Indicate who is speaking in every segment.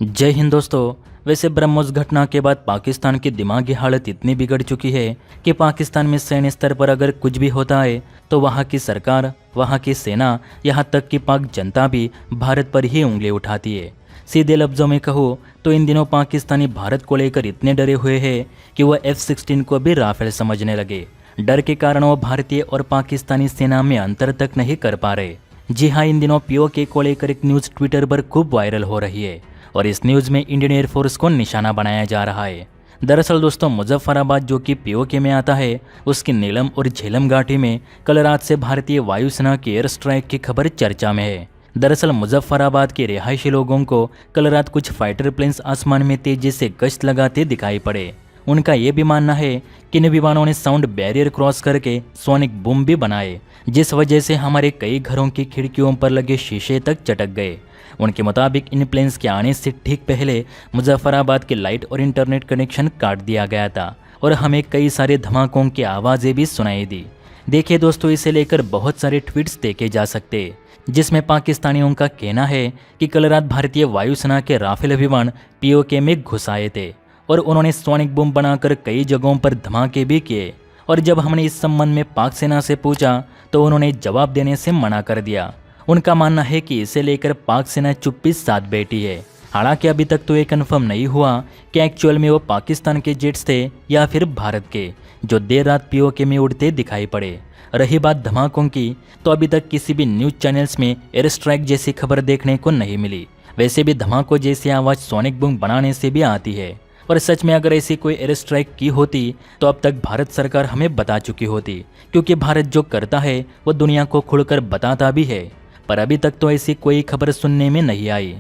Speaker 1: जय हिंद दोस्तों। वैसे ब्रह्मोस घटना के बाद पाकिस्तान की दिमागी हालत इतनी बिगड़ चुकी है कि पाकिस्तान में सैन्य स्तर पर अगर कुछ भी होता है तो वहाँ की सरकार, वहाँ की सेना, यहाँ तक कि पाक जनता भी भारत पर ही उंगली उठाती है। सीधे लफ्ज़ों में कहूँ तो इन दिनों पाकिस्तानी भारत को लेकर इतने डरे हुए हैं कि वह F-16 को भी राफेल समझने लगे। डर के कारण वो भारतीय और पाकिस्तानी सेना में अंतर तक नहीं कर पा रहे। जी हाँ, इन दिनों पीओके को लेकर एक न्यूज़ ट्विटर पर खूब वायरल हो रही है और इस न्यूज़ में इंडियन एयरफोर्स को निशाना बनाया जा रहा है। दरअसल दोस्तों, मुजफ्फराबाद जो कि पीओके में आता है, उसकी नीलम और झेलम घाटी में कल रात से भारतीय वायुसेना की एयर स्ट्राइक की खबर चर्चा में है। दरअसल मुजफ्फराबाद के रिहायशी लोगों को कल रात कुछ फाइटर प्लेन्स आसमान में तेजी से गश्त लगाते दिखाई पड़े। उनका ये भी मानना है कि इन विमानों ने साउंड बैरियर क्रॉस करके सोनिक बूम भी बनाए, जिस वजह से हमारे कई घरों की खिड़कियों पर लगे शीशे तक चटक गए। उनके मुताबिक इन प्लेन्स के आने से ठीक पहले मुजफ्फराबाद के लाइट और इंटरनेट कनेक्शन काट दिया गया था और हमें कई सारे धमाकों की आवाज़ें भी सुनाई दी। देखिए दोस्तों, इसे लेकर बहुत सारे ट्वीट्स देखे जा सकते, जिसमें पाकिस्तानियों का कहना है कि कल रात भारतीय वायुसेना के राफेल विमान पीओके में घुस आए थे और उन्होंने सोनिक बम बनाकर कई जगहों पर धमाके भी किए। और जब हमने इस संबंध में पाक सेना से पूछा तो उन्होंने जवाब देने से मना कर दिया। उनका मानना है कि इसे लेकर पाक सेना चुप्पी साध बैठी है। हालांकि अभी तक तो ये कंफर्म नहीं हुआ कि एक्चुअल में वो पाकिस्तान के जेट्स थे या फिर भारत के, जो देर रात पीओके में उड़ते दिखाई पड़े। रही बात धमाकों की, तो अभी तक किसी भी न्यूज़ चैनल्स में एयर स्ट्राइक जैसी खबर देखने को नहीं मिली। वैसे भी धमाकों जैसी आवाज़ सोनिक बूम बनाने से भी आती है और सच में अगर ऐसी कोई एयर स्ट्राइक की होती तो अब तक भारत सरकार हमें बता चुकी होती, क्योंकि भारत जो करता है वो दुनिया को खुलकर बताता भी है। पर अभी तक तो ऐसी कोई खबर सुनने में नहीं आई।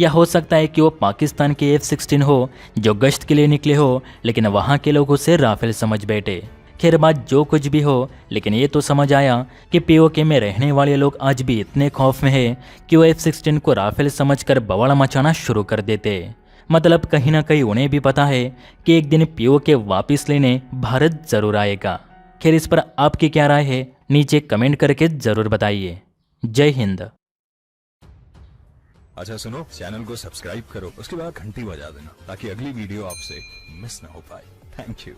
Speaker 1: या हो सकता है कि वो पाकिस्तान के F-16 हो जो गश्त के लिए निकले हो, लेकिन वहाँ के लोग उसे राफेल समझ बैठे। खैर, बात जो कुछ भी हो, लेकिन ये तो समझ आया कि पीओके में रहने वाले लोग आज भी इतने खौफ में हैं कि वो F-16 को राफेल समझकर बवाल मचाना शुरू कर देते। मतलब कहीं ना कहीं उन्हें भी पता है कि एक दिन पीओके वापस लेने भारत जरूर आएगा। खैर, इस पर आपकी क्या राय है, नीचे कमेंट करके जरूर बताइए। जय हिंद।
Speaker 2: अच्छा सुनो, चैनल को सब्सक्राइब करो, उसके बाद घंटी बजा देना ताकि अगली वीडियो आपसे मिस ना हो पाए। Thank you.